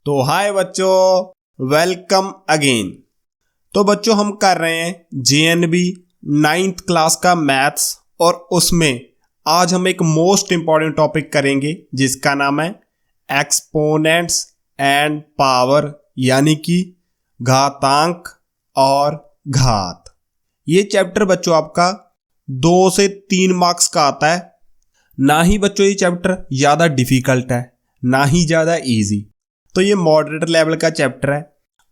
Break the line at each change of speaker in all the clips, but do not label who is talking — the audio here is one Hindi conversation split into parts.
तो हाय बच्चों, वेलकम अगेन। तो बच्चों हम कर रहे हैं जेएनबी 9th क्लास का मैथ्स और उसमें आज हम एक मोस्ट इंपॉर्टेंट टॉपिक करेंगे जिसका नाम है एक्सपोनेंट्स एंड पावर, यानी कि घातांक और घात। ये चैप्टर बच्चों आपका 2 से 3 मार्क्स का आता है। ना ही बच्चों ये चैप्टर ज़्यादा डिफिकल्ट है ना ही ज़्यादा इजी, तो ये मॉडरेट लेवल का चैप्टर है।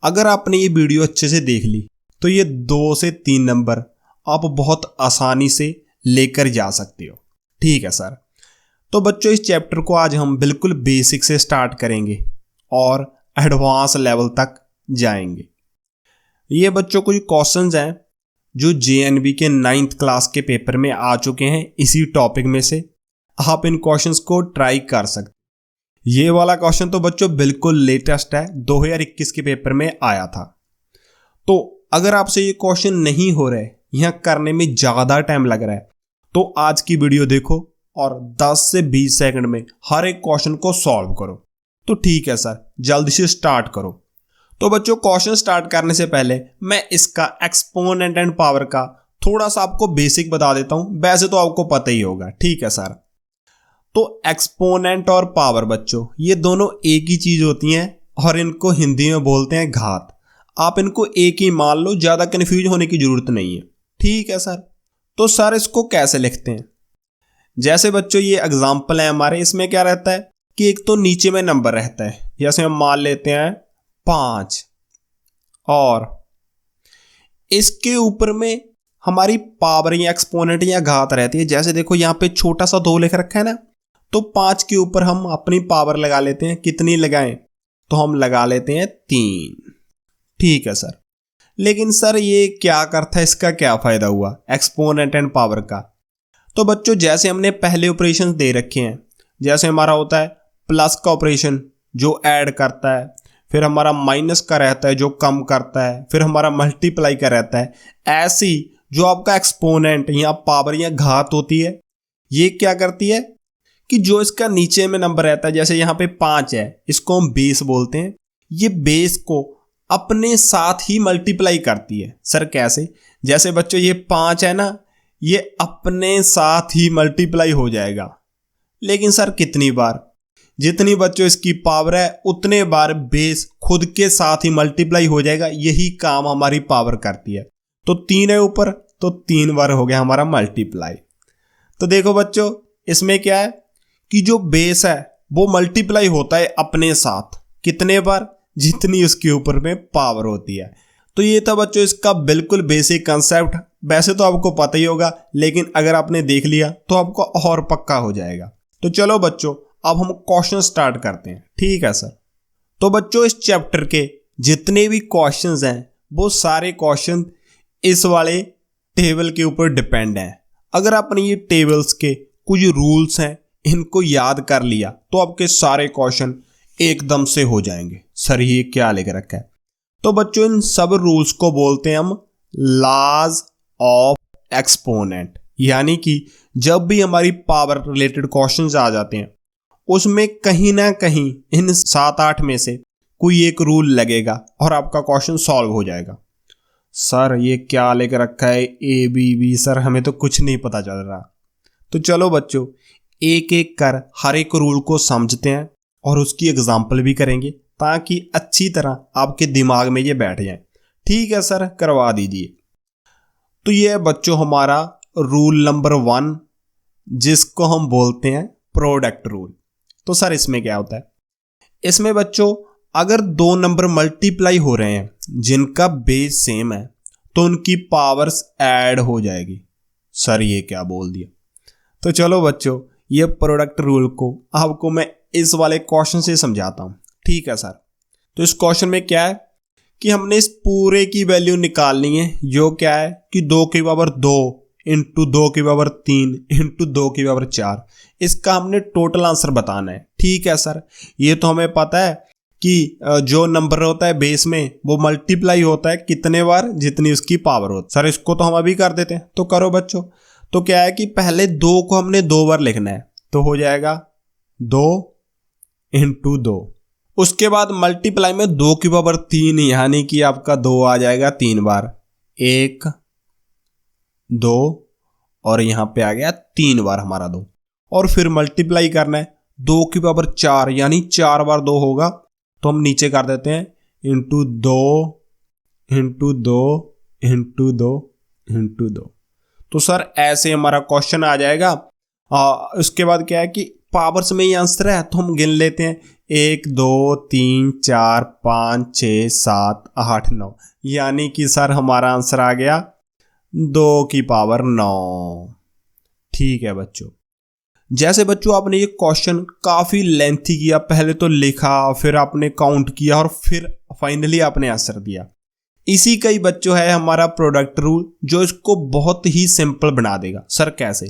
अगर आपने ये वीडियो अच्छे से देख ली तो ये 2 से 3 नंबर आप बहुत आसानी से लेकर जा सकते हो। ठीक है सर। तो बच्चों इस चैप्टर को आज हम बिल्कुल बेसिक से स्टार्ट करेंगे और एडवांस लेवल तक जाएंगे। ये बच्चों कुछ क्वेश्चंस हैं जो जेएनबी के 9th क्लास के पेपर में आ चुके हैं इसी टॉपिक में से। आप इन क्वेश्चंस को ट्राई कर सकते। ये वाला क्वेश्चन तो बच्चों बिल्कुल लेटेस्ट है, 2021 के पेपर में आया था। तो अगर आपसे ये क्वेश्चन नहीं हो रहा है, यहाँ करने में ज़्यादा टाइम लग रहा है, तो आज की वीडियो देखो और 10 से 20 सेकंड में हर एक क्वेश्चन को सॉल्व करो। तो ठीक है सर, जल्दी से स्टार्ट करो। तो बच्चों क्वेश्चन स्टार्ट करने से पहले मैं इसका एक्सपोनेंट एंड पावर का थोड़ा सा आपको बेसिक बता देता हूँ। वैसे तो आपको पता ही होगा, ठीक है सर। तो एक्सपोनेंट और पावर बच्चों ये दोनों एक ही चीज होती हैं और इनको हिंदी में बोलते हैं घात। आप इनको एक ही मान लो, ज्यादा कंफ्यूज होने की जरूरत नहीं है। ठीक है सर। तो सर इसको कैसे लिखते हैं? जैसे बच्चों ये एग्जाम्पल है हमारे, इसमें क्या रहता है कि एक तो नीचे में नंबर रहता है, जैसे हम मान लेते हैं 5, और इसके ऊपर में हमारी पावर या एक्सपोनेंट या घात रहती है। जैसे देखो यहाँ पे छोटा सा 2 लिख रखा है ना, तो 5 के ऊपर हम अपनी पावर लगा लेते हैं। कितनी लगाएं? तो हम लगा लेते हैं 3। ठीक है सर। लेकिन सर ये क्या करता है, इसका क्या फायदा हुआ एक्सपोनेंट एंड पावर का? तो बच्चों जैसे हमने पहले ऑपरेशन दे रखे हैं, जैसे हमारा होता है प्लस का ऑपरेशन जो ऐड करता है, फिर हमारा माइनस का रहता है जो कम करता है, फिर हमारा मल्टीप्लाई का रहता है। ऐसी जो आपका एक्सपोनेंट या पावर या घात होती है, ये क्या करती है कि जो इसका नीचे में नंबर रहता है, जैसे यहाँ पे 5 है, इसको हम बेस बोलते हैं। ये बेस को अपने साथ ही मल्टीप्लाई करती है। सर कैसे? जैसे बच्चों ये 5 है ना, ये अपने साथ ही मल्टीप्लाई हो जाएगा। लेकिन सर कितनी बार? जितनी बच्चों इसकी पावर है उतने बार बेस खुद के साथ ही मल्टीप्लाई हो जाएगा। यही काम हमारी पावर करती है। तो 3 है ऊपर, तो 3 बार हो गया हमारा मल्टीप्लाई। तो देखो बच्चों इसमें क्या है कि जो बेस है वो मल्टीप्लाई होता है अपने साथ। कितने बार? जितनी उसके ऊपर में पावर होती है। तो ये था बच्चों इसका बिल्कुल बेसिक कंसेप्ट। वैसे तो आपको पता ही होगा, लेकिन अगर आपने देख लिया तो आपको और पक्का हो जाएगा। तो चलो बच्चों अब हम क्वेश्चन स्टार्ट करते हैं। ठीक है सर। तो बच्चों इस चैप्टर के जितने भी क्वेश्चंस हैं वो सारे क्वेश्चन इस वाले टेबल के ऊपर डिपेंड हैं। अगर आपने ये टेबल्स के कुछ रूल्स हैं इनको याद कर लिया तो आपके सारे क्वेश्चन एकदम से हो जाएंगे। सर ये क्या लिख रखा है? तो बच्चों इन सब रूल्स को बोलते हैं हम लॉज ऑफ एक्सपोनेंट। यानी कि जब भी हमारी पावर रिलेटेड क्वेश्चंस आ जाते हैं उसमें कहीं ना कहीं इन 7-8 में से कोई एक रूल लगेगा और आपका क्वेश्चन सॉल्व हो जाएगा। सर ये क्या लिख रखा है ABB? सर हमें तो कुछ नहीं पता चल रहा। तो चलो बच्चों एक एक कर हर एक रूल को समझते हैं और उसकी एग्जाम्पल भी करेंगे ताकि अच्छी तरह आपके दिमाग में ये बैठ जाए। ठीक है सर, करवा दीजिए। तो ये बच्चों हमारा रूल नंबर 1 जिसको हम बोलते हैं प्रोडक्ट रूल। तो सर इसमें क्या होता है? इसमें बच्चों अगर 2 नंबर मल्टीप्लाई हो रहे हैं जिनका बेस सेम है तो उनकी पावर्स ऐड हो जाएगी। सर ये क्या बोल दिया? तो चलो बच्चों ये प्रोडक्ट रूल को आपको मैं इस वाले क्वेश्चन से समझाता हूँ। ठीक है सर। तो इस क्वेश्चन में क्या है कि हमने इस पूरे की वैल्यू निकालनी है, जो क्या है कि 2 की पावर 2 इंटू 2 की पावर 3 इंटू 2 की पावर 4। इसका हमने टोटल आंसर बताना है। ठीक है सर। ये तो हमें पता है कि जो नंबर होता है बेस में वो मल्टीप्लाई होता है कितने बार? जितनी उसकी पावर होती है। सर इसको तो हम अभी कर देते हैं। तो करो बच्चों। तो क्या है कि पहले 2 को हमने 2 बार लिखना है, तो हो जाएगा 2 इंटू 2। उसके बाद मल्टीप्लाई में 2 की पावर 3 यानी कि आपका 2 आ जाएगा 3 बार, 1 2 और यहां पे आ गया 3 बार हमारा 2। और फिर मल्टीप्लाई करना है 2 की पावर 4 यानी 4 बार 2 होगा, तो हम नीचे कर देते हैं इंटू 2 इंटू 2 इंटू 2 इंटू 2। तो सर ऐसे हमारा क्वेश्चन आ जाएगा। उसके बाद क्या है कि पावर्स में ही आंसर है तो हम गिन लेते हैं 1 2 3 4 5 6 7 8 9 यानी कि सर हमारा आंसर आ गया 2 की पावर 9। ठीक है बच्चों, जैसे बच्चों आपने ये क्वेश्चन काफी लेंथी किया, पहले तो लिखा फिर आपने काउंट किया और फिर फाइनली आपने आंसर दिया। इसी का ही बच्चों है हमारा प्रोडक्ट रूल जो इसको बहुत ही सिंपल बना देगा। सर कैसे?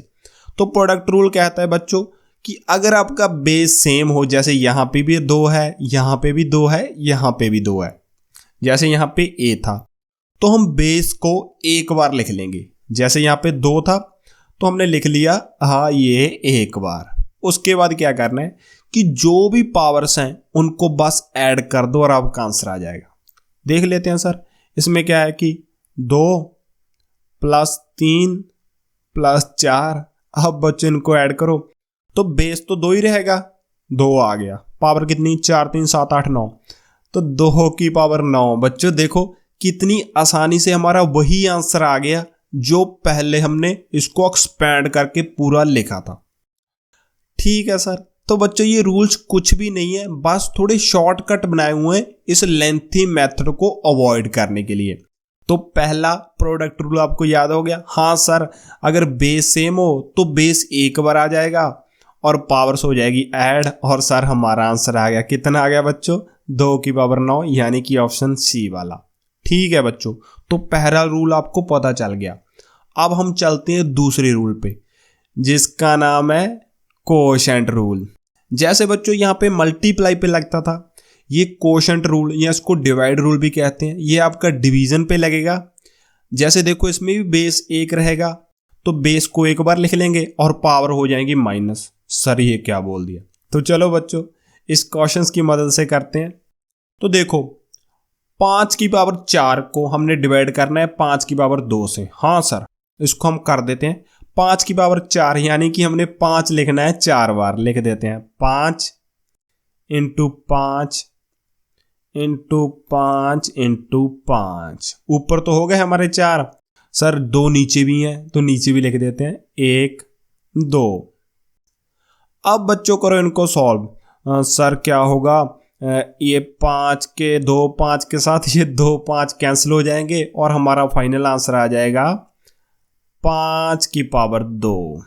तो प्रोडक्ट रूल कहता है बच्चों कि अगर आपका बेस सेम हो, जैसे यहां पे भी 2 है, यहां पे भी 2 है, यहां पे भी 2 है, जैसे यहां पे a था तो हम बेस को एक बार लिख लेंगे। जैसे यहां पे 2 था तो हमने लिख लिया हाँ ये एक बार। उसके बाद क्या करना है कि जो भी पावर्स हैं उनको बस ऐड कर दो और आपका आंसर आ जाएगा। देख लेते हैं सर, इसमें क्या है कि 2 प्लस 3 प्लस 4, अब बच्चों इनको ऐड करो तो बेस तो 2 ही रहेगा, 2 आ गया, पावर कितनी 4 3 7 8 9, तो 2 की पावर 9। बच्चों देखो कितनी आसानी से हमारा वही आंसर आ गया जो पहले हमने इसको एक्सपैंड करके पूरा लिखा था। ठीक है सर, तो बच्चों ये रूल्स कुछ भी नहीं है, बस थोड़े शॉर्टकट बनाए हुए हैं इस लेंथी मेथड को अवॉइड करने के लिए। तो पहला प्रोडक्ट रूल आपको याद हो गया। हाँ सर, अगर बेस सेम हो तो बेस एक बार आ जाएगा और पावर्स हो जाएगी ऐड, और सर हमारा आंसर आ गया, कितना आ गया बच्चों 2 की पावर 9 यानी कि ऑप्शन सी वाला। ठीक है बच्चों, तो पहला रूल आपको पता चल गया। अब हम चलते हैं दूसरे रूल पे जिसका नाम है कोशेंट रूल। जैसे बच्चों यहाँ पे मल्टीप्लाई पे लगता था, ये कोशेंट रूल या इसको डिवाइड रूल भी कहते हैं, ये आपका डिवीजन पे लगेगा। जैसे देखो इसमें भी बेस 1 रहेगा तो बेस को एक बार लिख लेंगे और पावर हो जाएगी माइनस। सर ये क्या बोल दिया? तो चलो बच्चों इस क्वेश्चन की मदद से करते हैं। तो देखो 5 की पावर 4 को हमने डिवाइड करना है 5 की पावर 2 से। हाँ सर, इसको हम कर देते हैं 5 की पावर 4 यानी कि हमने 5 लिखना है 4 बार, लिख देते हैं 5 इंटू 5 इंटू 5 इंटू 5। ऊपर तो हो गए हमारे 4, सर 2 नीचे भी हैं तो नीचे भी लिख देते हैं 1 2। अब बच्चों करो इनको सॉल्व। सर क्या होगा, ये 5 के 2 5 के साथ ये 2 5 कैंसिल हो जाएंगे और हमारा फाइनल आंसर आ जाएगा 5 की पावर 2।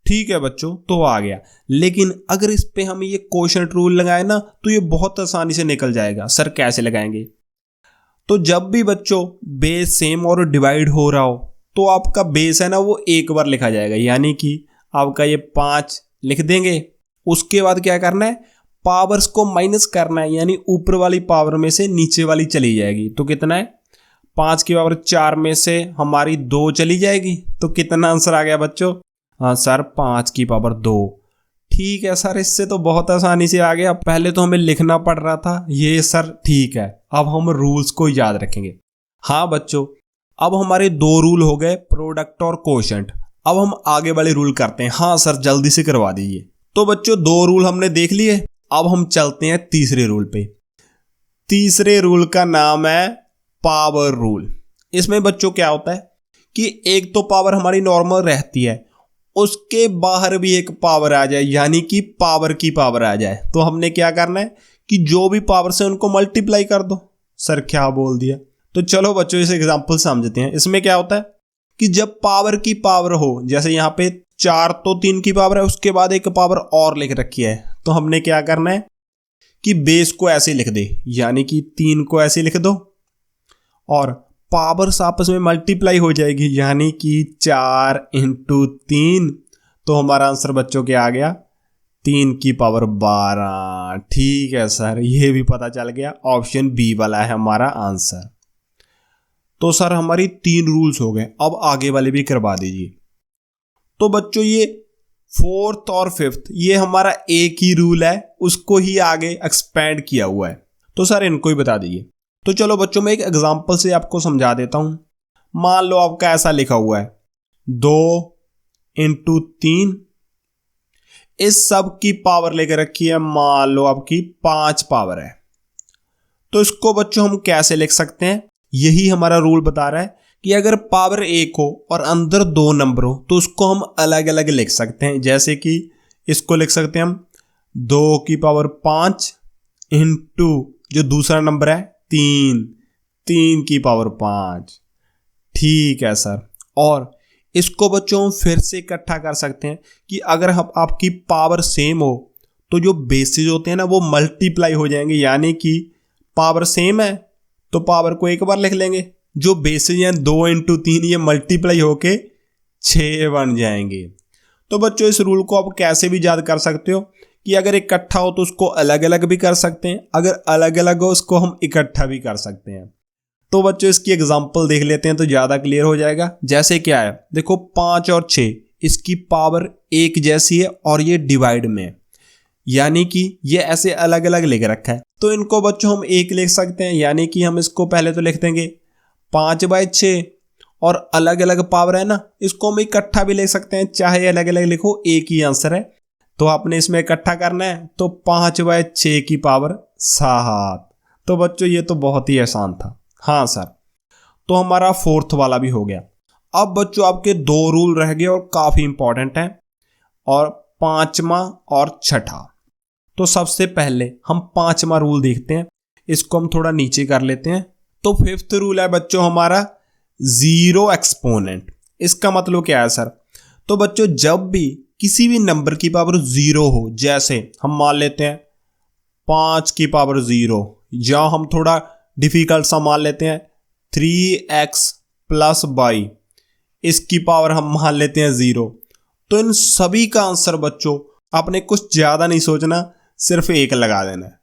ठीक है बच्चों, तो आ गया। लेकिन अगर इस पे हम ये कोशेंट रूल लगाए ना तो ये बहुत आसानी से निकल जाएगा। सर कैसे लगाएंगे? तो जब भी बच्चों बेस सेम और डिवाइड हो रहा हो तो आपका बेस है ना वो एक बार लिखा जाएगा, यानी कि आपका ये 5 लिख देंगे। उसके बाद क्या करना है, पावर्स को माइनस करना है, यानी ऊपर वाली पावर में से नीचे वाली चली जाएगी। तो कितना है, 5 की पावर 4 में से हमारी 2 चली जाएगी, तो कितना आंसर आ गया बच्चों? हाँ सर 5 की पावर 2। ठीक है सर, इससे तो बहुत आसानी से आ गया, पहले तो हमें लिखना पड़ रहा था ये। सर ठीक है, अब हम रूल्स को याद रखेंगे। हाँ बच्चों, अब हमारे 2 रूल हो गए, प्रोडक्ट और कोशेंट। अब हम आगे वाले रूल करते हैं। हाँ सर जल्दी से करवा दीजिए। तो बच्चों 2 रूल हमने देख लिए, अब हम चलते हैं तीसरे रूल पे। तीसरे रूल का नाम है पावर रूल। इसमें बच्चों क्या होता है कि एक तो पावर हमारी नॉर्मल रहती है, उसके बाहर भी एक पावर आ जाए, यानी कि पावर की पावर आ जाए, तो हमने क्या करना है कि जो भी पावर से उनको मल्टीप्लाई कर दो। सर क्या बोल दिया? तो चलो बच्चों इस एग्जांपल समझते हैं। इसमें क्या होता है कि जब पावर की पावर हो, जैसे यहाँ पे 4 तो 3 की पावर है, उसके बाद एक पावर और लिख रखी है, तो हमने क्या करना है कि बेस को ऐसे लिख दे, यानी कि 3 को ऐसे लिख दो और पावर्स आपस में मल्टीप्लाई हो जाएगी, यानी कि 4 इंटू 3, तो हमारा आंसर बच्चों क्या आ गया 3 की पावर 12। ठीक है सर, ये भी पता चल गया, ऑप्शन बी वाला है हमारा आंसर। तो सर हमारी 3 रूल्स हो गए, अब आगे वाले भी करवा दीजिए। तो बच्चों ये फोर्थ और फिफ्थ ये हमारा एक ही रूल है, उसको ही आगे एक्सपेंड किया हुआ है, तो सर इनको ही बता दीजिए। तो चलो बच्चों मैं एक एग्जांपल से आपको समझा देता हूं। मान लो आपका ऐसा लिखा हुआ है 2 इंटू 3, इस सब की पावर लेकर रखी है, मान लो आपकी 5 पावर है। तो इसको बच्चों हम कैसे लिख सकते हैं, यही हमारा रूल बता रहा है कि अगर पावर 1 हो और अंदर 2 नंबर हो तो उसको हम अलग अलग लिख सकते हैं। जैसे कि इसको लिख सकते हैं हम 2 की पावर 5 इंटू जो दूसरा नंबर है 3 की पावर 5। ठीक है सर। और इसको बच्चों हम फिर से इकट्ठा कर सकते हैं कि अगर हम आपकी पावर सेम हो तो जो बेसिस होते हैं ना वो मल्टीप्लाई हो जाएंगे, यानी कि पावर सेम है तो पावर को एक बार लिख लेंगे, जो बेसिस हैं 2 इंटू 3 ये मल्टीप्लाई होके 6 बन जाएंगे। तो बच्चों इस रूल को आप कैसे भी याद कर सकते हो कि अगर इकट्ठा हो तो उसको अलग अलग भी कर सकते हैं, अगर अलग अलग हो उसको हम इकट्ठा भी कर सकते हैं। तो बच्चों इसकी एग्जांपल देख लेते हैं तो ज़्यादा क्लियर हो जाएगा। जैसे क्या है, देखो 5 और 6 इसकी पावर एक जैसी है और ये डिवाइड में है, यानी कि ये ऐसे अलग अलग लिख रखा है। तो इनको बच्चों हम एक लिख सकते हैं, यानी कि हम इसको पहले तो लिख देंगे 5/6 और अलग अलग पावर है ना, इसको हम इकट्ठा भी लिख सकते हैं, चाहे अलग अलग लिखो एक ही आंसर है। तो आपने इसमें इकट्ठा करना है तो 5/6 की पावर 7। तो बच्चों ये तो बहुत ही आसान था। हाँ सर, तो हमारा फोर्थ वाला भी हो गया। अब बच्चों आपके 2 रूल रह गए और काफ़ी इंपॉर्टेंट है, और 5वां और 6ठा। तो सबसे पहले हम 5वां रूल देखते हैं, इसको हम थोड़ा नीचे कर लेते हैं। तो फिफ्थ रूल है बच्चों हमारा 0 एक्सपोनेंट। इसका मतलब क्या है सर, तो बच्चों जब भी किसी भी नंबर की पावर 0 हो, जैसे हम मान लेते हैं 5 की पावर 0, या हम थोड़ा डिफिकल्ट सा मान लेते हैं 3x प्लस y, इसकी पावर हम मान लेते हैं 0। तो इन सभी का आंसर बच्चों आपने कुछ ज़्यादा नहीं सोचना, सिर्फ 1 लगा देना है।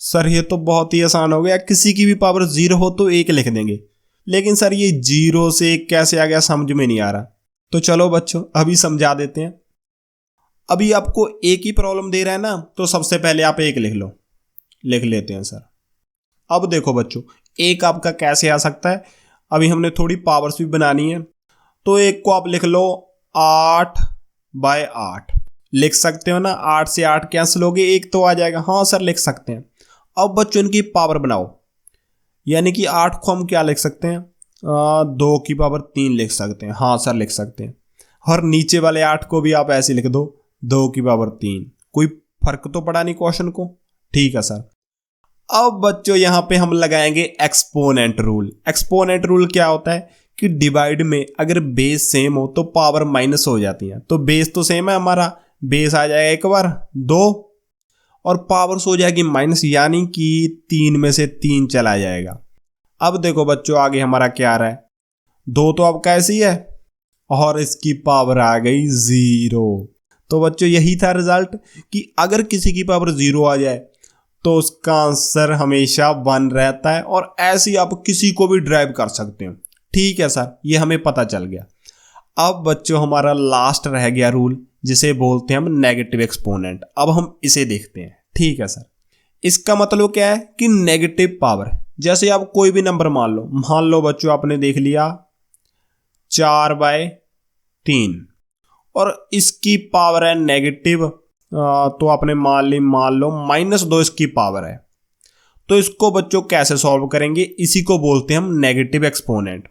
सर ये तो बहुत ही आसान हो गया, किसी की भी पावर 0 हो तो 1 लिख देंगे, लेकिन सर ये 0 से 1 कैसे आ गया समझ में नहीं आ रहा। तो चलो बच्चों अभी समझा देते हैं। अभी आपको एक ही प्रॉब्लम दे रहा है ना, तो सबसे पहले आप 1 लिख लो, लिख लेते हैं सर। अब देखो बच्चों 1 आपका कैसे आ सकता है, अभी हमने थोड़ी पावर्स भी बनानी है। तो 1 को आप लिख लो 8/8, लिख सकते हो ना, 8 से 8 कैंसिल हो गए, 1 तो आ जाएगा। हाँ सर लिख सकते हैं। अब बच्चों इनकी पावर बनाओ, यानी कि 8 को हम क्या लिख सकते हैं, 2 की पावर 3 लिख सकते हैं। हाँ सर लिख सकते हैं। और नीचे वाले 8 को भी आप ऐसे लिख दो 2 की पावर 3, कोई फर्क तो पड़ा नहीं क्वेश्चन को। ठीक है सर। अब बच्चों यहां पे हम लगाएंगे एक्सपोनेंट रूल। एक्सपोनेंट रूल क्या होता है कि डिवाइड में अगर बेस सेम हो तो पावर माइनस हो जाती है। तो बेस तो सेम है हमारा, बेस आ जाएगा एक बार 2 और पावर्स हो जाएगी माइनस, यानी कि 3 में से 3 चला जाएगा। अब देखो बच्चों आगे हमारा क्या आ रहा है, 2 तो अब कैसी है और इसकी पावर आ गई 0। तो बच्चों यही था रिजल्ट कि अगर किसी की पावर 0 आ जाए तो उसका आंसर हमेशा 1 रहता है, और ऐसे ही आप किसी को भी ड्राइव कर सकते हो। ठीक है सर, ये हमें पता चल गया। अब बच्चों हमारा लास्ट रह गया रूल, जिसे बोलते हैं हम नेगेटिव एक्सपोनेंट। अब हम इसे देखते हैं। ठीक है सर, इसका मतलब क्या है कि नेगेटिव पावर, जैसे आप कोई भी नंबर मान लो बच्चों आपने देख लिया 4/3 और इसकी पावर है नेगेटिव, तो आपने मान लो -2 इसकी पावर है। तो इसको बच्चों कैसे सॉल्व करेंगे, इसी को बोलते हैं हम नेगेटिव एक्सपोनेंट।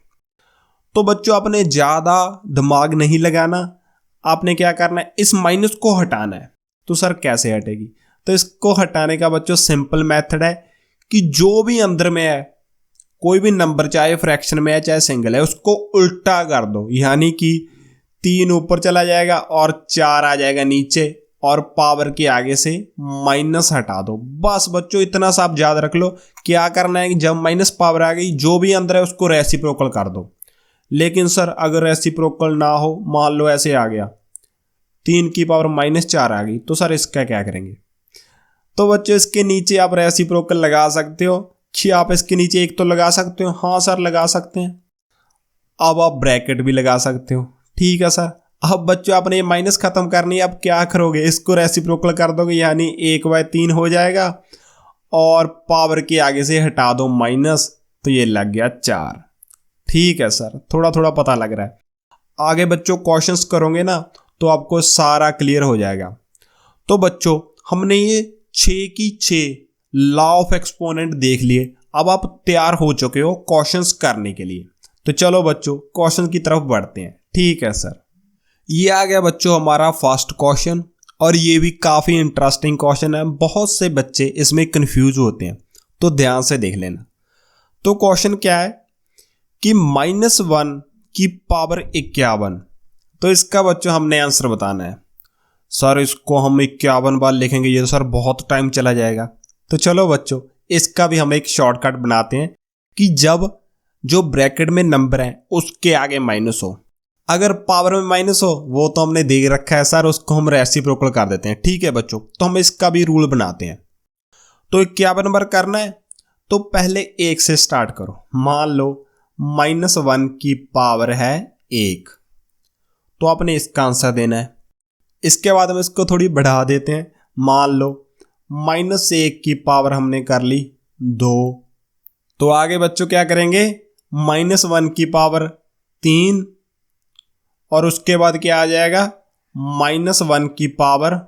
तो बच्चों आपने ज़्यादा दिमाग नहीं लगाना, आपने क्या करना है, इस माइनस को हटाना है। तो सर कैसे हटेगी, तो इसको हटाने का बच्चों सिंपल मेथड है कि जो भी अंदर में है, कोई भी नंबर चाहे फ्रैक्शन में है चाहे सिंगल है, उसको उल्टा कर दो, यानी कि 3 ऊपर चला जाएगा और 4 आ जाएगा नीचे, और पावर के आगे से माइनस हटा दो। बस बच्चों इतना सा आप याद रख लो। क्या करना है कि जब माइनस पावर आ गई, जो भी अंदर है उसको रेसिप्रोकल कर दो। लेकिन सर अगर रेसिप्रोकल ना हो, मान लो ऐसे आ गया 3 की पावर -4 आ गई, तो सर इसका क्या करेंगे। तो बच्चों इसके नीचे आप रेसिप्रोकल लगा सकते हो कि आप इसके नीचे 1 तो लगा सकते हो। हाँ सर लगा सकते हैं। अब आप ब्रैकेट भी लगा सकते हो। ठीक है सर, अब बच्चों आपने ये माइनस खत्म करनी है, अब क्या करोगे, इसको रेसिप्रोकल कर दोगे यानी 1/3 हो जाएगा और पावर के आगे से हटा दो माइनस, तो ये लग गया 4। ठीक है सर, थोड़ा थोड़ा पता लग रहा है। आगे बच्चों क्वेश्चंस करोगे ना तो आपको सारा क्लियर हो जाएगा। तो बच्चों हमने ये 6 की 6 लॉ ऑफ एक्सपोनेंट देख लिए। अब आप तैयार हो चुके हो क्वेश्चंस करने के लिए। तो चलो बच्चों क्वेश्चन की तरफ बढ़ते हैं। ठीक है सर, ये आ गया बच्चों हमारा फर्स्ट क्वेश्चन और ये भी काफ़ी इंटरेस्टिंग क्वेश्चन है। बहुत से बच्चे इसमें कंफ्यूज होते हैं, तो ध्यान से देख लेना। तो क्वेश्चन क्या है कि -1 की पावर 51। तो इसका बच्चों हमने आंसर बताना है। सर इसको हम 51 बार लिखेंगे, ये तो सर बहुत टाइम चला जाएगा। तो चलो बच्चों इसका भी हम एक शॉर्टकट बनाते हैं कि जब जो ब्रैकेट में नंबर है उसके आगे माइनस हो, अगर पावर में माइनस हो वो तो हमने देख रखा है सर, उसको हम रेसिप्रोकल कर देते हैं। ठीक है बच्चों, तो हम इसका भी रूल बनाते हैं। तो 51 नंबर करना है तो पहले 1 से स्टार्ट करो। मान लो -1 की पावर है 1, तो आपने इसका आंसर देना है। इसके बाद हम इसको थोड़ी बढ़ा देते हैं। मान लो -1 की पावर हमने कर ली 2, तो आगे बच्चों क्या करेंगे, -1 की पावर 3 और उसके बाद क्या आ जाएगा, -1 की पावर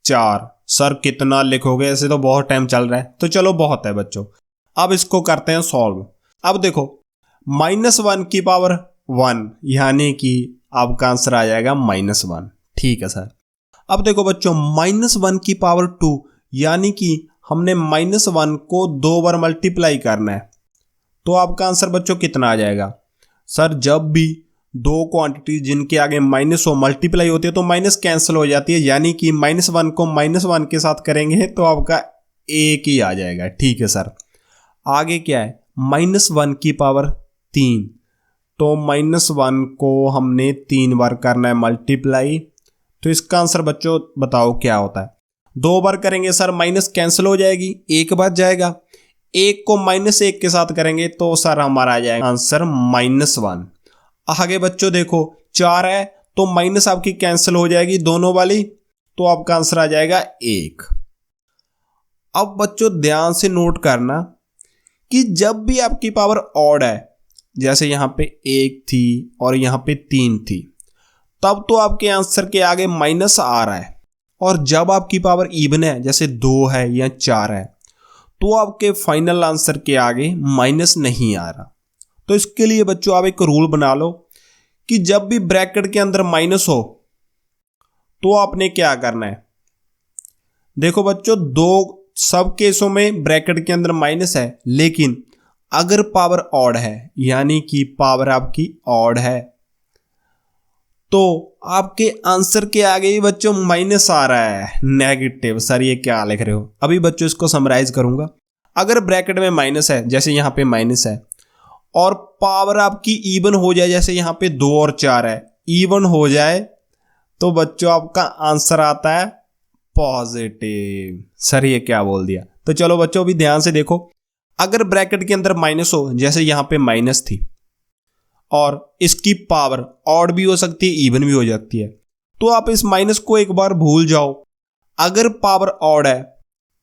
4। सर कितना लिखोगे, ऐसे तो बहुत टाइम चल रहा है। तो चलो बहुत है बच्चों, अब इसको करते हैं सॉल्व। अब देखो -1 की पावर 1 यानी कि आपका आंसर आ जाएगा -1। ठीक है सर। अब देखो बच्चों -1 की पावर 2 यानी कि हमने -1 को 2 बार मल्टीप्लाई करना है, तो आपका आंसर बच्चों कितना आ जाएगा। सर जब भी दो क्वांटिटी जिनके आगे माइनस हो मल्टीप्लाई होती है तो माइनस कैंसिल हो जाती है, यानी कि -1 को -1 के साथ करेंगे तो आपका 1 ही आ जाएगा। ठीक है सर। आगे क्या है, -1 की पावर 3, तो -1 को हमने 3 बार करना है मल्टीप्लाई, तो इसका आंसर बच्चों बताओ क्या होता है। 2 बार करेंगे सर माइनस कैंसिल हो जाएगी, 1 बच जाएगा। 1 को -1 के साथ करेंगे तो सर हमारा आ जाएगा आंसर -1। आगे बच्चों देखो 4 है तो माइनस आपकी कैंसिल हो जाएगी दोनों वाली, तो आपका आंसर आ जाएगा 1। अब बच्चों ध्यान से नोट करना कि जब भी आपकी पावर ऑड है, जैसे यहां पे 1 थी और यहां पे 3 थी, तब तो आपके आंसर के आगे माइनस आ रहा है। और जब आपकी पावर इवन है, जैसे 2 है या 4 है, तो आपके फाइनल आंसर के आगे माइनस नहीं आ रहा। तो इसके लिए बच्चों आप एक रूल बना लो कि जब भी ब्रैकेट के अंदर माइनस हो तो आपने क्या करना है। देखो बच्चों सब केसों में ब्रैकेट के अंदर माइनस है, लेकिन अगर पावर ऑड है यानी कि पावर आपकी ऑड है, तो आपके आंसर के आगे ही बच्चों माइनस आ रहा है, नेगेटिव। सर ये क्या लिख रहे हो। अभी बच्चों इसको समराइज करूंगा। अगर ब्रैकेट में माइनस है, जैसे यहां पे माइनस है, और पावर आपकी इवन हो जाए, जैसे यहां पे 2 और 4 है, इवन हो जाए, तो बच्चों आपका आंसर आता है पॉजिटिव। सर ये क्या बोल दिया। तो चलो बच्चों अभी ध्यान से देखो, अगर ब्रैकेट के अंदर माइनस हो, जैसे यहां पे माइनस थी और इसकी पावर ऑड भी हो सकती है इवन भी हो जाती है, तो आप इस माइनस को एक बार भूल जाओ। अगर पावर ऑड है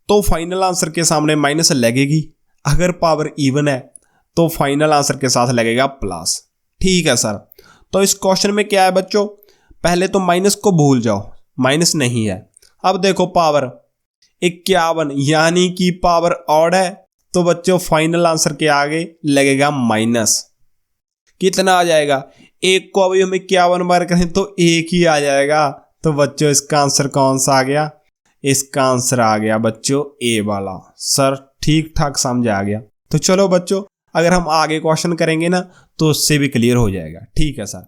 तो फाइनल आंसर के सामने माइनस लगेगी, अगर पावर इवन है तो फाइनल आंसर के साथ लगेगा प्लस। ठीक है सर। तो इस क्वेश्चन में क्या है बच्चों, पहले तो माइनस को भूल जाओ, माइनस नहीं है। अब देखो पावर 51 यानी कि पावर ऑड है, तो बच्चों फाइनल आंसर के आगे लगेगा माइनस। कितना आ जाएगा, 1 को अभी हम 51 बार करें तो 1 ही आ जाएगा। तो बच्चों इसका आंसर कौन सा आ गया, इसका आंसर आ गया बच्चों ए वाला। सर ठीक ठाक समझ आ गया। तो चलो बच्चों अगर हम आगे क्वेश्चन करेंगे ना तो उससे भी क्लियर हो जाएगा। ठीक है सर।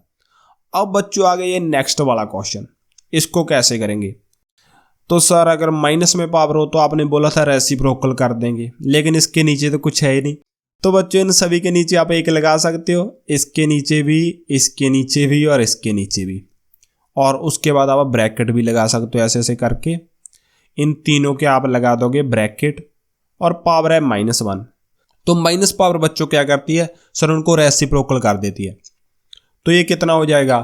अब बच्चों आ गए ये नेक्स्ट वाला क्वेश्चन, इसको कैसे करेंगे। तो सर अगर माइनस में पावर हो तो आपने बोला था रेसिप्रोकल कर देंगे, लेकिन इसके नीचे तो कुछ है ही नहीं। तो बच्चों इन सभी के नीचे आप 1 लगा सकते हो, इसके नीचे भी, इसके नीचे भी और इसके नीचे भी, और उसके बाद आप ब्रैकेट भी लगा सकते हो। ऐसे ऐसे करके इन तीनों के आप लगा दोगे ब्रैकेट, और पावर है -1। तो माइनस पावर बच्चों क्या करती है सर, उनको रेसिप्रोकल कर देती है। तो ये कितना हो जाएगा,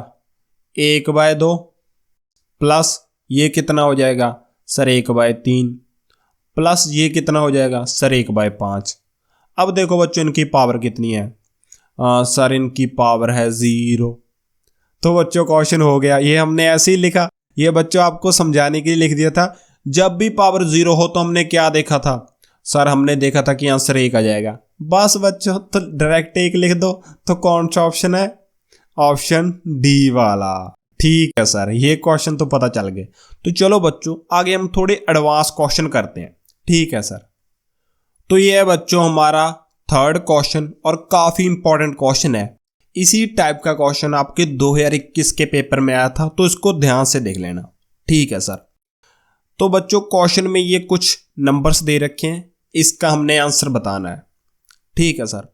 1/2 प्लस ये कितना हो जाएगा सर 1/3 प्लस ये कितना हो जाएगा सर 1/5। अब देखो बच्चों इनकी पावर कितनी है, सर इनकी पावर है 0। तो बच्चों क्वेश्चन हो गया। ये हमने ऐसे ही लिखा, ये बच्चों आपको समझाने के लिए लिख दिया था। जब भी पावर 0 हो तो हमने क्या देखा था सर, हमने देखा था कि आंसर 1 आ जाएगा। बस बच्चों तो डायरेक्ट 1 लिख दो। तो कौन सा ऑप्शन है, ऑप्शन डी वाला। ठीक है सर, ये क्वेश्चन तो पता चल गए। तो चलो बच्चों आगे हम थोड़े एडवांस क्वेश्चन करते हैं। ठीक है सर, तो ये है बच्चों हमारा थर्ड क्वेश्चन और काफी इंपॉर्टेंट क्वेश्चन है। इसी टाइप का क्वेश्चन आपके 2021 के पेपर में आया था, तो इसको ध्यान से देख लेना। ठीक है सर, तो बच्चों क्वेश्चन में ये कुछ नंबर्स दे रखे हैं, इसका हमने आंसर बताना है। ठीक है सर,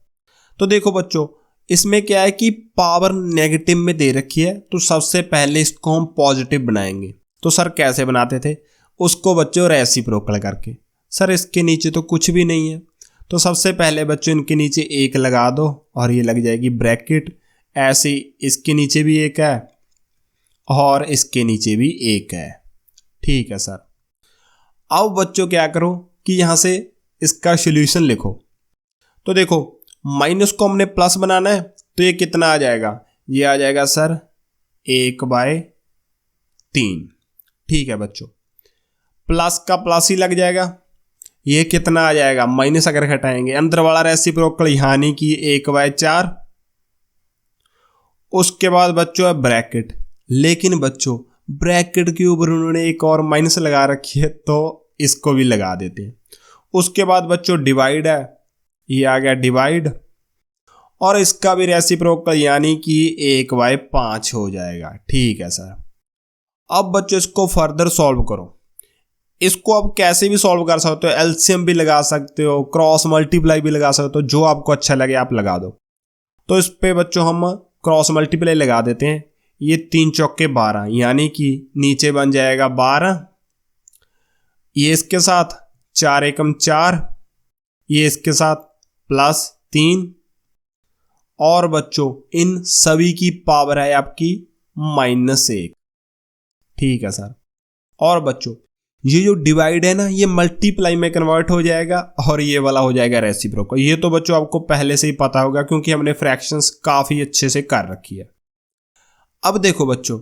तो देखो बच्चों इसमें क्या है कि पावर नेगेटिव में दे रखी है, तो सबसे पहले इसको हम पॉजिटिव बनाएंगे। तो सर कैसे बनाते थे उसको बच्चों, रेसिप्रोकल करके। सर इसके नीचे तो कुछ भी नहीं है, तो सबसे पहले बच्चों इनके नीचे 1 लगा दो और ये लग जाएगी ब्रैकेट। ऐसे इसके नीचे भी 1 है और इसके नीचे भी 1 है। ठीक है सर, अब बच्चों क्या करो कि यहां से इसका सॉल्यूशन लिखो। तो देखो माइनस को हमने प्लस बनाना है, तो ये कितना आ जाएगा, ये आ जाएगा सर 1/3। ठीक है बच्चों, प्लस का प्लस ही लग जाएगा, ये कितना आ जाएगा, माइनस अगर घटाएंगे अंदर वाला रेसिप्रोकल यानी कि 1/4। उसके बाद बच्चों है ब्रैकेट, लेकिन बच्चों ब्रैकेट के ऊपर उन्होंने एक और माइनस लगा रखी है, तो इसको भी लगा देते हैं। उसके बाद बच्चों डिवाइड है, ये आ गया डिवाइड, और इसका भी रेसिप्रोकल यानी कि 1/5 हो जाएगा। ठीक है सर, अब बच्चों इसको फर्दर सॉल्व करो। इसको आप कैसे भी सॉल्व कर सकते हो, एलसीएम भी लगा सकते हो, क्रॉस मल्टीप्लाई भी लगा सकते हो, जो आपको अच्छा लगे आप लगा दो। तो इस पे बच्चों हम क्रॉस मल्टीप्लाई लगा देते हैं। ये 3 चौके 12 यानी कि नीचे बन जाएगा 12, ये इसके साथ 4 एकम 4, ये इसके साथ +3, और बच्चों इन सभी की पावर है आपकी -1। ठीक है सर, और बच्चों ये जो डिवाइड है ना, ये मल्टीप्लाई में कन्वर्ट हो जाएगा और ये वाला हो जाएगा रेसिप्रोकल। ये तो बच्चों आपको पहले से ही पता होगा क्योंकि हमने फ्रैक्शंस काफी अच्छे से कर रखी है। अब देखो बच्चों,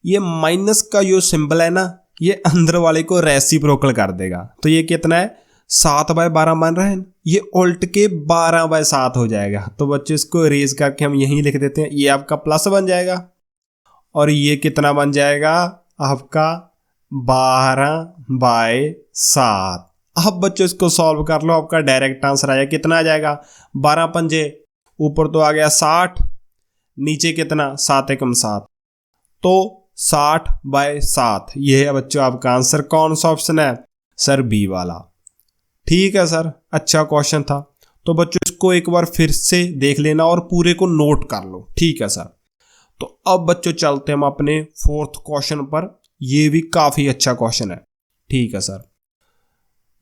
ये माइनस का जो सिंबल है ना, ये अंदर वाले को रेसिप्रोकल कर देगा। तो ये कितना है, 7/12 मान रहे हैं, ये उल्ट के 12/7 हो जाएगा। तो बच्चों इसको इरेज करके हम यहीं लिख देते हैं, ये आपका प्लस बन जाएगा और ये कितना बन जाएगा आपका 12/7। अब बच्चों इसको सॉल्व कर लो, आपका डायरेक्ट आंसर आया, कितना आ जाएगा 12 पंजे, ऊपर तो आ गया 60, नीचे कितना 7 एकम 7, तो 60/7। ये है बच्चों आपका आंसर। कौन सा ऑप्शन है सर, बी वाला। ठीक है सर, अच्छा क्वेश्चन था। तो बच्चों इसको एक बार फिर से देख लेना और पूरे को नोट कर लो। ठीक है सर, तो अब बच्चों चलते हैं हम अपने फोर्थ क्वेश्चन पर। ये भी काफी अच्छा क्वेश्चन है। ठीक है सर,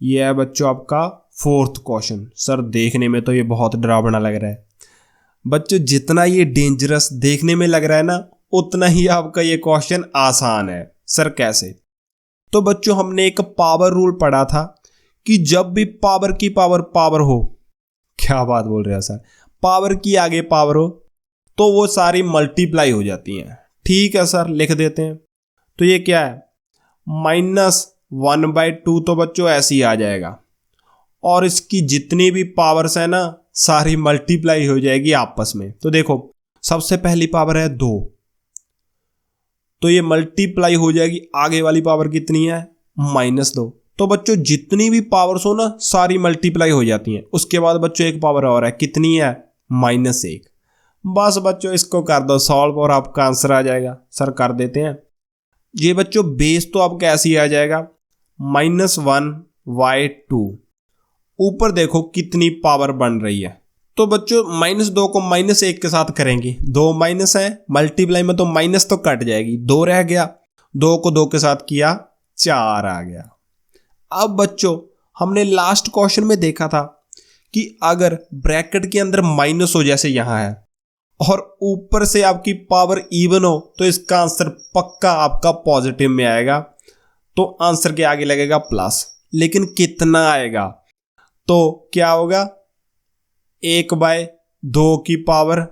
ये है बच्चों आपका फोर्थ क्वेश्चन। सर देखने में तो ये बहुत डरावना लग रहा है बच्चों, जितना ये डेंजरस देखने में लग रहा है ना, उतना ही आपका ये क्वेश्चन आसान है। सर कैसे, तो बच्चों हमने एक पावर रूल पढ़ा था कि जब भी पावर की पावर हो, क्या बात बोल रहे हैं सर, पावर की आगे पावर हो तो वो सारी मल्टीप्लाई हो जाती हैं। ठीक है सर, लिख देते हैं। तो ये क्या है, -1/2, तो बच्चों ऐसे ही आ जाएगा, और इसकी जितनी भी पावर्स है ना, सारी मल्टीप्लाई हो जाएगी आपस में। तो देखो सबसे पहली पावर है 2, तो ये मल्टीप्लाई हो जाएगी, आगे वाली पावर कितनी है -2। तो बच्चों जितनी भी पावर्स हो ना, सारी मल्टीप्लाई हो जाती हैं। उसके बाद बच्चों एक पावर और है, कितनी है -1। बस बच्चों इसको कर दो सॉल्व और आपका आंसर आ जाएगा। सर कर देते हैं। ये बच्चों बेस तो आपका ऐसे ही आ जाएगा, -1/2। ऊपर देखो कितनी पावर बन रही है। तो बच्चों -2 को -1 के साथ करेंगे, 2 माइनस है, मल्टीप्लाई में तो माइनस तो कट जाएगी, 2 रह गया, 2 को 2 के साथ किया 4 आ गया। अब बच्चों हमने लास्ट क्वेश्चन में देखा था कि अगर ब्रैकेट के अंदर माइनस हो, जैसे यहां है, और ऊपर से आपकी पावर इवन हो तो इसका आंसर पक्का आपका पॉजिटिव में आएगा, तो आंसर के आगे लगेगा प्लस। लेकिन कितना आएगा, तो क्या होगा 1/2 की पावर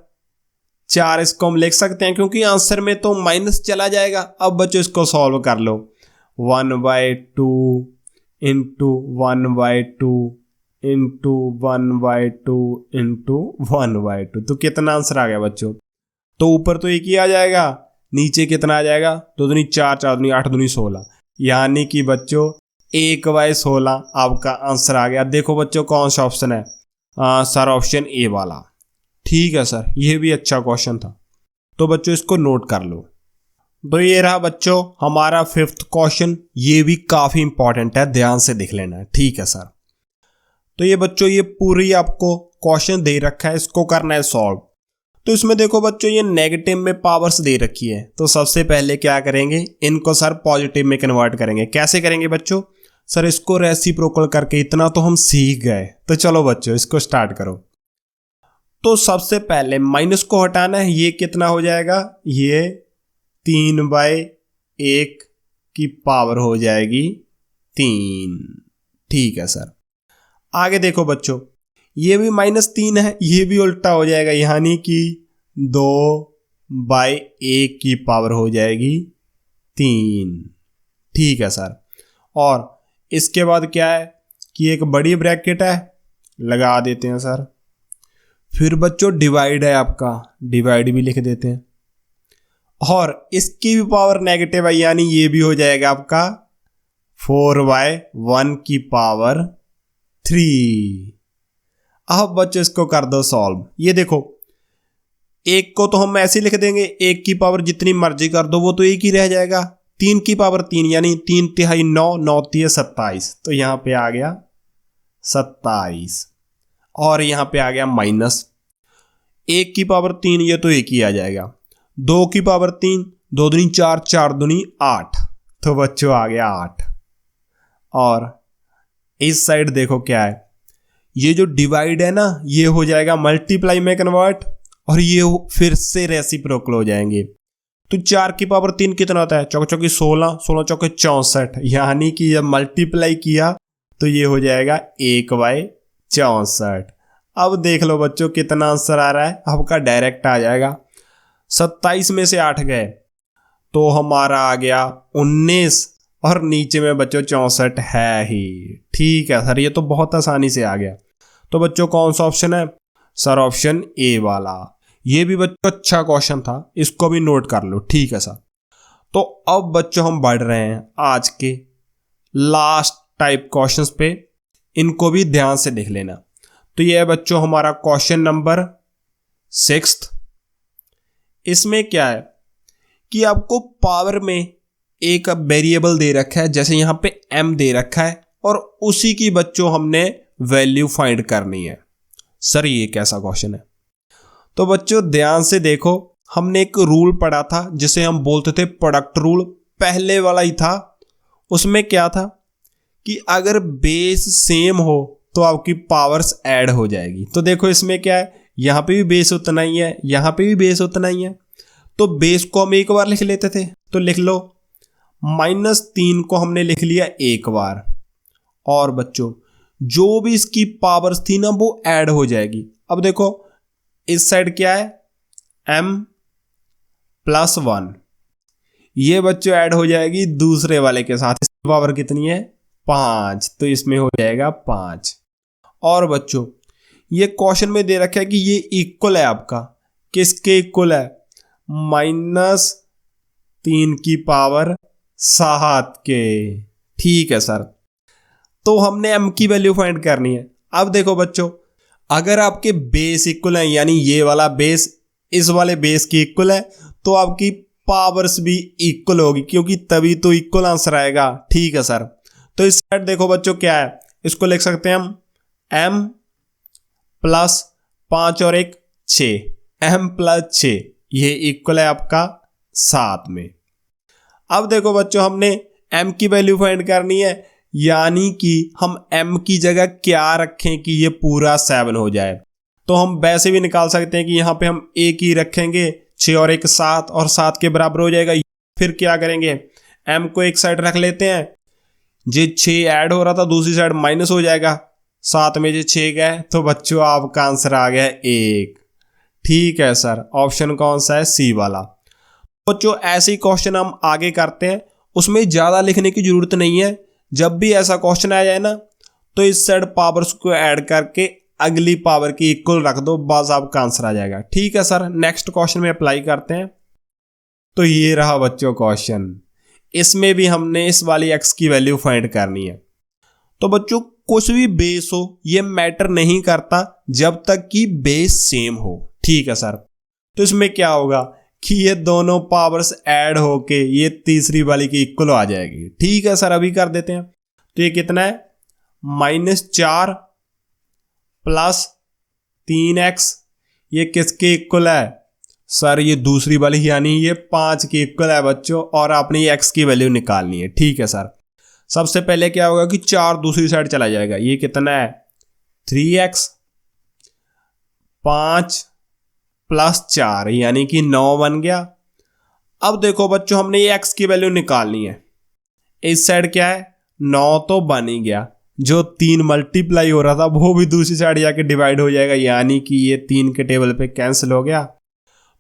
4 इसको हम लिख सकते हैं, क्योंकि आंसर में तो माइनस चला जाएगा। अब बच्चों इसको सॉल्व कर लो, 1/2 इंटू 1/2 इंटू 1/2 इंटू 1/2, तो कितना आंसर आ गया बच्चों? तो ऊपर तो एक ही आ जाएगा, नीचे कितना आ जाएगा? 2 दूनी 4, 4 दूनी 8, दूनी 16, यानी कि बच्चों 1/16 आपका आंसर आ गया। देखो बच्चों कौन सा ऑप्शन है? सर ऑप्शन ए वाला। ठीक है सर, यह भी अच्छा क्वेश्चन था, तो बच्चों इसको नोट कर लो। तो ये रहा बच्चों हमारा 5th क्वेश्चन, ये भी काफी इंपॉर्टेंट है, ध्यान से देख लेना। ठीक है सर, तो ये बच्चों ये पूरी आपको क्वेश्चन दे रखा है, इसको करना है सॉल्व। तो इसमें देखो बच्चों ये नेगेटिव में पावर्स दे रखी है, तो सबसे पहले क्या करेंगे, इनको सर पॉजिटिव में कन्वर्ट करेंगे। कैसे करेंगे बच्चों? सर इसको रेसिप्रोकल करके, इतना तो हम सीख गए। तो चलो बच्चों इसको स्टार्ट करो। तो सबसे पहले माइनस को हटाना है, ये कितना हो जाएगा? ये 3/1 की पावर हो जाएगी 3। ठीक है सर, आगे देखो बच्चों ये भी -3 है, ये भी उल्टा हो जाएगा, यानी कि 2/1 की पावर हो जाएगी 3। ठीक है सर, और इसके बाद क्या है कि एक बड़ी ब्रैकेट है, लगा देते हैं सर। फिर बच्चों डिवाइड है आपका, डिवाइड भी लिख देते हैं, और इसकी भी पावर नेगेटिव है, यानी ये भी हो जाएगा आपका 4/1 की पावर 3। अब बच्चों इसको कर दो सॉल्व। ये देखो एक को तो हम ऐसे लिख देंगे, 1 की पावर जितनी मर्जी कर दो वो तो एक ही रह जाएगा। 3 की पावर 3, यानी 3 तिहाई 9, 9 तिहाई 27, तो यहां पे आ गया 27, और यहां पे आ गया माइनस। 1 की पावर 3, ये तो एक ही आ जाएगा। 2 की पावर 3, 2 दूनी 4, 4 दूनी 8, तो बच्चों आ गया 8। और इस साइड देखो क्या है, ये जो डिवाइड है ना, ये हो जाएगा मल्टीप्लाई में कन्वर्ट, और ये फिर से रेसिप्रोकल हो जाएंगे। तो 4 की पावर 3 कितना होता है? चौक चौकी 16, 16 चौके 64, यानी कि जब मल्टीप्लाई किया तो ये हो जाएगा 1/64। अब देख लो बच्चों कितना आंसर आ रहा है, आपका डायरेक्ट आ जाएगा। 27 में से 8 गए तो हमारा आ गया 19, और नीचे में बच्चों 64 है ही। ठीक है सर, ये तो बहुत आसानी से आ गया। तो बच्चों कौन सा ऑप्शन है? सर ऑप्शन ए वाला। ये भी बच्चों अच्छा क्वेश्चन था, इसको भी नोट कर लो। ठीक है सर, तो अब बच्चों हम बढ़ रहे हैं आज के लास्ट टाइप क्वेश्चंस पे, इनको भी ध्यान से देख लेना। तो ये है बच्चों हमारा क्वेश्चन नंबर 6। इसमें क्या है कि आपको पावर में एक वेरिएबल दे रखा है, जैसे यहां पे m दे रखा है, और उसी की बच्चों हमने वैल्यू फाइंड करनी है। सर ये कैसा क्वेश्चन है? तो बच्चों ध्यान से देखो, हमने एक रूल पढ़ा था जिसे हम बोलते थे प्रोडक्ट रूल, पहले वाला ही था। उसमें क्या था कि अगर बेस सेम हो तो आपकी पावर्स ऐड हो जाएगी। तो देखो इसमें क्या है, यहां पे भी बेस उतना ही है, यहां पे भी बेस उतना ही है, तो बेस को हम एक बार लिख लेते थे, तो लिख लो। -3 को हमने लिख लिया एक बार, और बच्चों जो भी इसकी पावर्स थी ना वो ऐड हो जाएगी। अब देखो इस साइड क्या है, m+1, ये बच्चों ऐड हो जाएगी दूसरे वाले के साथ। इसकी पावर कितनी है? 5, तो इसमें हो जाएगा 5। और बच्चों ये क्वेश्चन में दे रखा है कि ये इक्वल है आपका, किसके इक्वल है? -3 की पावर 7 के। ठीक है सर, तो हमने m की वैल्यू फाइंड करनी है। अब देखो बच्चों, अगर आपके बेस इक्वल है, यानी ये वाला बेस इस वाले बेस की इक्वल है, तो आपकी पावर्स भी इक्वल होगी, क्योंकि तभी तो इक्वल आंसर आएगा। ठीक है सर, तो इस साइड देखो बच्चों क्या है, इसको लिख सकते हैं हम m+5 और 1 6, m+6, ये इक्वल है आपका 7 में। अब देखो बच्चों हमने m की वैल्यू फाइंड करनी है, यानी कि हम m की जगह क्या रखें कि ये पूरा 7 हो जाए। तो हम वैसे भी निकाल सकते हैं कि यहाँ पे हम एक ही रखेंगे, 6 और 1 7 और 7 के बराबर हो जाएगा। फिर क्या करेंगे, m को एक साइड रख लेते हैं, जे 6 ऐड हो रहा था दूसरी साइड माइनस हो जाएगा, 7 में जे 6 गए तो बच्चों आपका आंसर आ गया 1। ठीक है सर, ऑप्शन कौन सा है, सी वाला। बच्चों ऐसे ही क्वेश्चन हम आगे करते हैं, उसमें ज़्यादा लिखने की जरूरत नहीं है। जब भी ऐसा क्वेश्चन आ जाए ना तो इस साइड पावर्स को ऐड करके अगली पावर की इक्वल रख दो, बस आपका आंसर आ जाएगा। ठीक है सर, नेक्स्ट क्वेश्चन में अप्लाई करते हैं। तो ये रहा बच्चों क्वेश्चन, इसमें भी हमने इस वाली x की वैल्यू फाइंड करनी है। तो बच्चों कुछ भी बेस हो ये मैटर नहीं करता जब तक कि बेस सेम हो। ठीक है सर, तो इसमें क्या होगा कि ये दोनों पावर्स ऐड होके ये तीसरी वाली की इक्वल आ जाएगी। ठीक है सर, अभी कर देते हैं। तो ये कितना है, -4 प्लस 3x, ये किसके इक्वल है सर, ये दूसरी वाली यानी ये 5 की इक्वल है बच्चों, और आपने ये x की वैल्यू निकालनी है। ठीक है सर, सबसे पहले क्या होगा कि 4 दूसरी साइड चला जाएगा, ये कितना है 3x, 5 प्लस 4 यानी कि 9 बन गया। अब देखो बच्चों हमने ये x की वैल्यू निकालनी है, इस साइड क्या है 9 तो बन ही गया, जो 3 मल्टीप्लाई हो रहा था वो भी दूसरी साइड जाके डिवाइड हो जाएगा, यानी कि ये 3 के टेबल पे कैंसिल हो गया,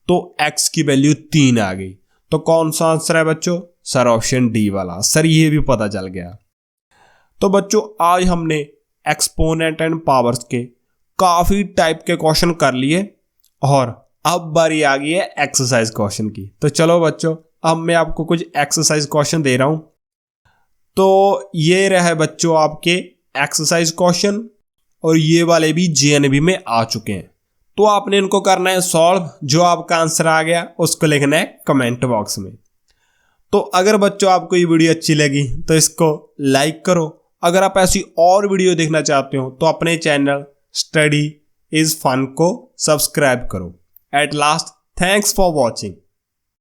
तो x की वैल्यू 3 आ गई। तो कौन सा आंसर है बच्चों, सर ऑप्शन डी वाला। सर ये भी पता चल गया। तो बच्चों आज हमने एक्सपोनेंट एंड पावर्स के काफी टाइप के क्वेश्चन कर लिए, और अब बारी आ गई है एक्सरसाइज क्वेश्चन की। तो चलो बच्चों, अब मैं आपको कुछ एक्सरसाइज क्वेश्चन दे रहा हूं। तो ये रहे बच्चों आपके एक्सरसाइज क्वेश्चन, और ये वाले भी जेएनबी में आ चुके हैं। तो आपने इनको करना है सॉल्व, जो आपका आंसर आ गया उसको लिखना है कमेंट बॉक्स में। तो अगर बच्चों आपको ये वीडियो अच्छी लगी तो इसको लाइक करो। अगर आप ऐसी और वीडियो देखना चाहते हो तो अपने चैनल स्टडी इज फन को सब्सक्राइब करो। At last, thanks for watching.